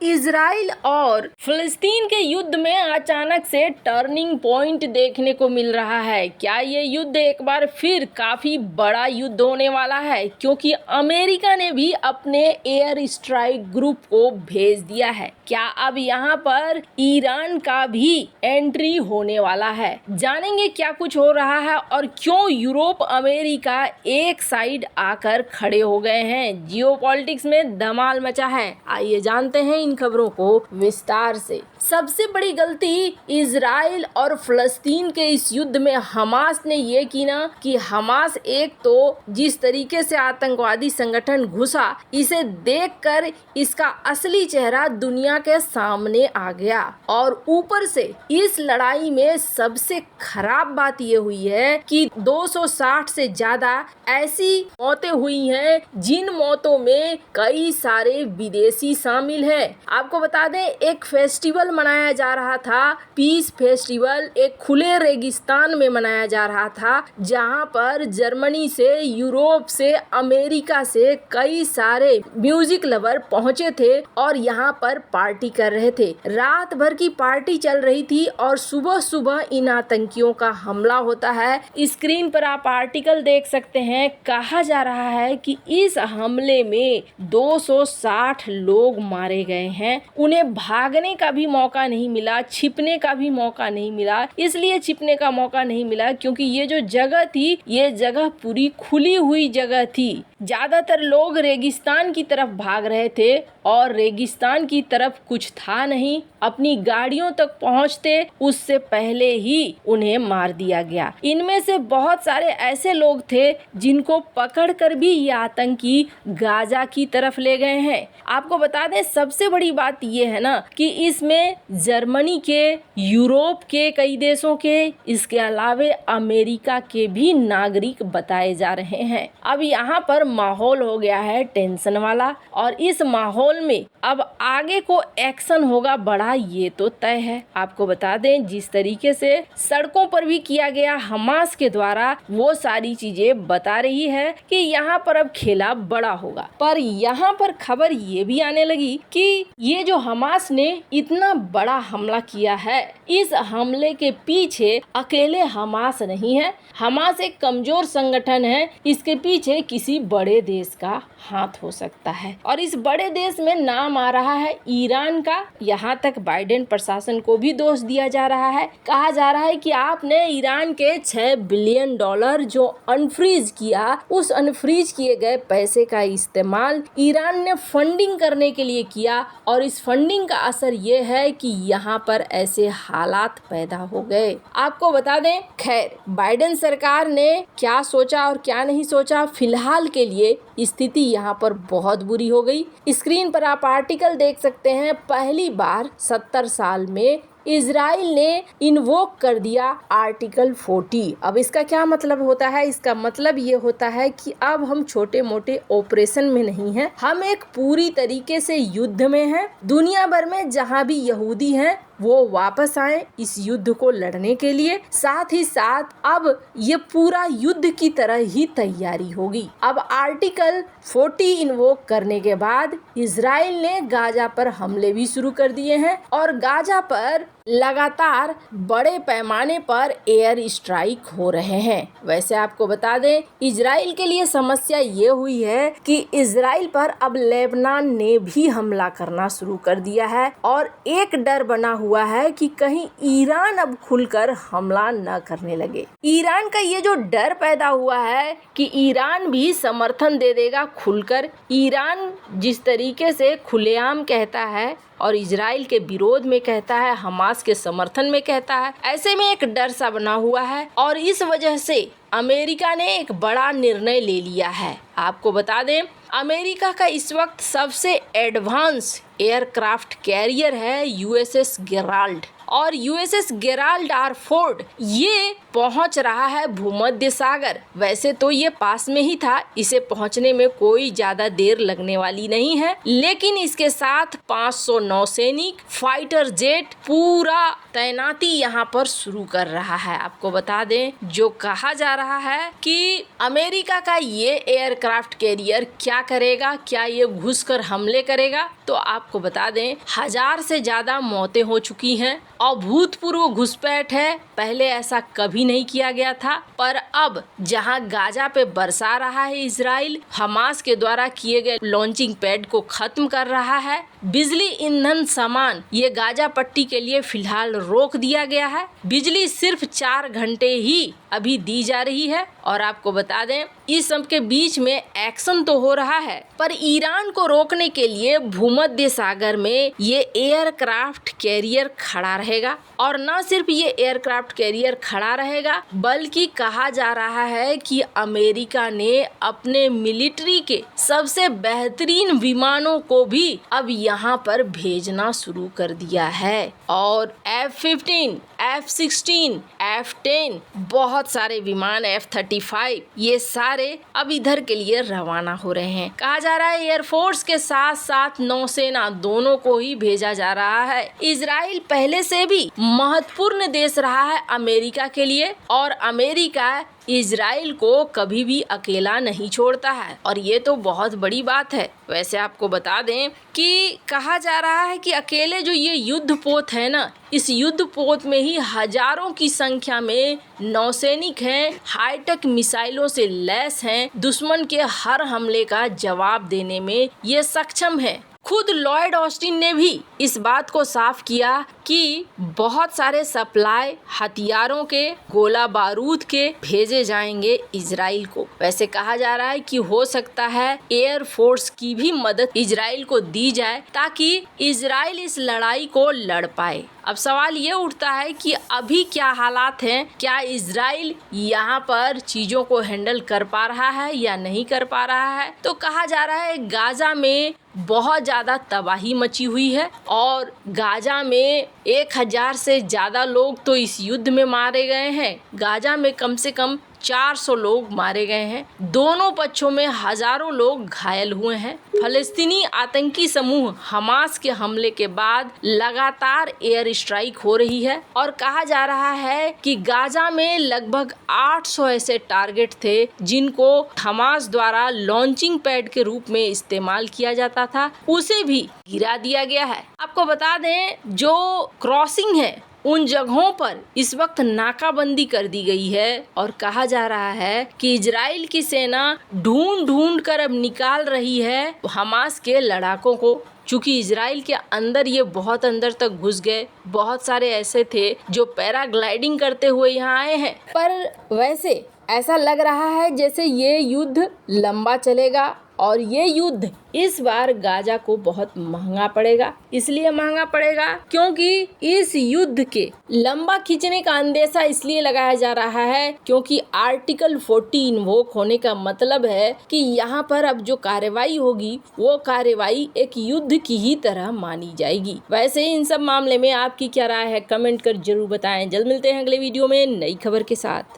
Israel और फिलिस्तीन के युद्ध में अचानक से टर्निंग पॉइंट देखने को मिल रहा है। क्या ये युद्ध एक बार फिर काफी बड़ा युद्ध होने वाला है? क्योंकि अमेरिका ने भी अपने एयर स्ट्राइक ग्रुप को भेज दिया है। क्या अब यहाँ पर ईरान का भी एंट्री होने वाला है? जानेंगे क्या कुछ हो रहा है और क्यों यूरोप अमेरिका एक साइड आकर खड़े हो गए हैं। जियोपॉलिटिक्स में धमाल मचा है। आइए जानते हैं इन खबरों को विस्तार से। सबसे बड़ी गलती इजराइल और फिलिस्तीन के इस युद्ध में हमास ने ये की ना कि हमास एक तो जिस तरीके से आतंकवादी संगठन घुसा, इसे देखकर इसका असली चेहरा दुनिया के सामने आ गया। और ऊपर से इस लड़ाई में सबसे खराब बात ये हुई है कि 260 से ज्यादा ऐसी मौतें हुई हैं जिन मौतों में कई सारे विदेशी शामिल हैं। आपको बता दें, एक फेस्टिवल मनाया जा रहा था, पीस फेस्टिवल, एक खुले रेगिस्तान में मनाया जा रहा था, जहां पर जर्मनी से, यूरोप से, अमेरिका से कई सारे म्यूजिक लवर पहुंचे थे और यहां पर पार्टी कर रहे थे। रात भर की पार्टी चल रही थी और सुबह सुबह इन आतंकियों का हमला होता है। स्क्रीन पर आप आर्टिकल देख सकते हैं। कहा जा रहा है कि इस हमले में 260 लोग मारे गए हैं। उन्हें भागने का भी मौका नहीं मिला, छिपने का भी मौका नहीं मिला। इसलिए छिपने का मौका नहीं मिला क्योंकि ये जो जगह थी, ये जगह पूरी खुली हुई जगह थी। ज्यादातर लोग रेगिस्तान की तरफ भाग रहे थे और रेगिस्तान की तरफ कुछ था नहीं। अपनी गाड़ियों तक पहुंचते उससे पहले ही उन्हें मार दिया गया। इनमें से बहुत सारे ऐसे लोग थे जिनको पकड़कर भी ये आतंकी गाजा की तरफ ले गए हैं। आपको बता दें, सबसे बड़ी बात ये है ना कि इसमें जर्मनी के, यूरोप के कई देशों के, इसके अलावे अमेरिका के भी नागरिक बताए जा रहे हैं। अब यहाँ पर माहौल हो गया है टेंशन वाला और इस माहौल में अब आगे को एक्शन होगा बड़ा, ये तो तय है। आपको बता दें, जिस तरीके से सड़कों पर भी किया गया हमास के द्वारा, वो सारी चीजें बता रही है कि यहाँ पर अब खेला बड़ा होगा। पर यहाँ पर खबर ये भी आने लगी कि ये जो हमास ने इतना बड़ा हमला किया है, इस हमले के पीछे अकेले हमास नहीं है। हमास एक कमजोर संगठन है, इसके पीछे किसी बड़े देश का हाथ हो सकता है और इस बड़े देश में नाम आ रहा है ईरान का। यहाँ तक बाइडेन प्रशासन को भी दोष दिया जा रहा है। कहा जा रहा है कि आपने ईरान के $6 बिलियन जो अनफ्रीज किया, उस अनफ्रीज किए गए पैसे का इस्तेमाल ईरान ने फंडिंग करने के लिए किया और इस फंडिंग का असर ये है कि यहाँ पर ऐसे हालात पैदा हो गए। आपको बता दें, खैर बाइडेन सरकार ने क्या सोचा और क्या नहीं सोचा, फिलहाल के लिए स्थिति यहाँ पर बहुत बुरी हो गई। स्क्रीन पर आप आर्टिकल देख सकते हैं। पहली बार 70 साल में इजराइल ने इन्वोक कर दिया आर्टिकल 40। अब इसका क्या मतलब होता है? इसका मतलब ये होता है कि अब हम छोटे मोटे ऑपरेशन में नहीं हैं, हम एक पूरी तरीके से युद्ध में हैं। दुनिया भर में जहाँ भी यहूदी हैं वो वापस आए इस युद्ध को लड़ने के लिए। साथ ही साथ अब ये पूरा युद्ध की तरह ही तैयारी होगी। अब आर्टिकल 40 इन्वोक करने के बाद इजराइल ने गाजा पर हमले भी शुरू कर दिए हैं और गाजा पर लगातार बड़े पैमाने पर एयर स्ट्राइक हो रहे हैं। वैसे आपको बता दें, इजराइल के लिए समस्या ये हुई है कि इजराइल पर अब लेबनान ने भी हमला करना शुरू कर दिया है और एक डर बना हुआ है कि कहीं ईरान अब खुलकर हमला न करने लगे। ईरान का ये जो डर पैदा हुआ है कि ईरान भी समर्थन दे देगा खुलकर। ईरान जिस तरीके से खुलेआम कहता है और इजराइल के विरोध में कहता है, हमास के समर्थन में कहता है, ऐसे में एक डर सा बना हुआ है और इस वजह से अमेरिका ने एक बड़ा निर्णय ले लिया है। आपको बता दें, अमेरिका का इस वक्त सबसे एडवांस एयरक्राफ्ट कैरियर है USS गेराल्ड और यूएसएस गेराल्ड आर फोर्ड ये पहुंच रहा है भूमध्य सागर। वैसे तो ये पास में ही था, इसे पहुंचने में कोई ज्यादा देर लगने वाली नहीं है, लेकिन इसके साथ 500 नौसैनिक, फाइटर जेट पूरा तैनाती यहाँ पर शुरू कर रहा है। आपको बता दें, जो कहा जा रहा है कि अमेरिका का ये एयरक्राफ्ट कैरियर क्या करेगा, क्या ये घुसकर हमले करेगा, तो आपको बता दें 1000 से ज्यादा मौतें हो चुकी हैं। अभूतपूर्व घुसपैठ है, पहले ऐसा कभी नहीं किया गया था। पर अब जहां गाजा पे बरसा रहा है इजराइल, हमास के द्वारा किए गए लॉन्चिंग पैड को खत्म कर रहा है। बिजली ईंधन सामान ये गाजा पट्टी के लिए फिलहाल रोक दिया गया है। बिजली सिर्फ 4 घंटे ही अभी दी जा रही है। और आपको बता दें, इस सब के बीच में एक्शन तो हो रहा है, पर ईरान को रोकने के लिए भूमध्य सागर में ये एयरक्राफ्ट कैरियर खड़ा रहेगा। और न सिर्फ ये एयरक्राफ्ट कैरियर खड़ा रहेगा, बल्कि कहा जा रहा है कि अमेरिका ने अपने मिलिट्री के सबसे बेहतरीन विमानों को भी अब यहाँ पर भेजना शुरू कर दिया है। और F-15, F-16, F-10 बहुत सारे विमान, F-35 ये सारे अब इधर के लिए रवाना हो रहे हैं। कहा जा रहा है एयरफोर्स के साथ साथ नौसेना दोनों को ही भेजा जा रहा है। इजराइल पहले से भी महत्वपूर्ण देश रहा है अमेरिका के लिए, और अमेरिका इजराइल को कभी भी अकेला नहीं छोड़ता है, और ये तो बहुत बड़ी बात है। वैसे आपको बता दें कि कहा जा रहा है कि अकेले जो ये युद्ध पोत है ना, इस युद्ध पोत में ही हजारों की संख्या में नौसैनिक हैं, हाईटेक मिसाइलों से लैस हैं, दुश्मन के हर हमले का जवाब देने में ये सक्षम है। खुद लॉयड ऑस्टिन ने भी इस बात को साफ किया कि बहुत सारे सप्लाई हथियारों के, गोला बारूद के भेजे जाएंगे इजराइल को। वैसे कहा जा रहा है कि हो सकता है एयर फोर्स की भी मदद इजराइल को दी जाए, ताकि इजराइल इस लड़ाई को लड़ पाए। अब सवाल ये उठता है कि अभी क्या हालात हैं, क्या इजराइल यहाँ पर चीजों को हैंडल कर पा रहा है या नहीं कर पा रहा है। तो कहा जा रहा है गाजा में बहुत ज़्यादा तबाही मची हुई है, और गाजा में 1000 से ज़्यादा लोग तो इस युद्ध में मारे गए हैं। गाजा में कम से कम 400 लोग मारे गए हैं। दोनों पक्षों में हजारों लोग घायल हुए हैं। फलस्तीनी आतंकी समूह हमास के हमले के बाद लगातार एयर स्ट्राइक हो रही है, और कहा जा रहा है कि गाजा में लगभग 800 ऐसे टारगेट थे जिनको हमास द्वारा लॉन्चिंग पैड के रूप में इस्तेमाल किया जाता था, उसे भी गिरा दिया गया है। आपको बता दें, जो क्रॉसिंग है उन जगहों पर इस वक्त नाकाबंदी कर दी गई है, और कहा जा रहा है कि इजराइल की सेना ढूंढ कर अब निकाल रही है हमास के लड़ाकों को। चूँकि इजराइल के अंदर ये बहुत अंदर तक घुस गए, बहुत सारे ऐसे थे जो पैराग्लाइडिंग करते हुए यहाँ आए हैं। पर वैसे ऐसा लग रहा है जैसे ये युद्ध लंबा चलेगा, और ये युद्ध इस बार गाजा को बहुत महंगा पड़ेगा। इसलिए महंगा पड़ेगा क्योंकि इस युद्ध के लंबा खींचने का अंदेशा इसलिए लगाया जा रहा है क्योंकि आर्टिकल 40 इन्वोक होने का मतलब है कि यहाँ पर अब जो कार्रवाई होगी वो कार्रवाई एक युद्ध की ही तरह मानी जाएगी। वैसे इन सब मामले में आपकी क्या राय है, कमेंट कर जरूर बताएं। जल्द मिलते हैं अगले वीडियो में नई खबर के साथ।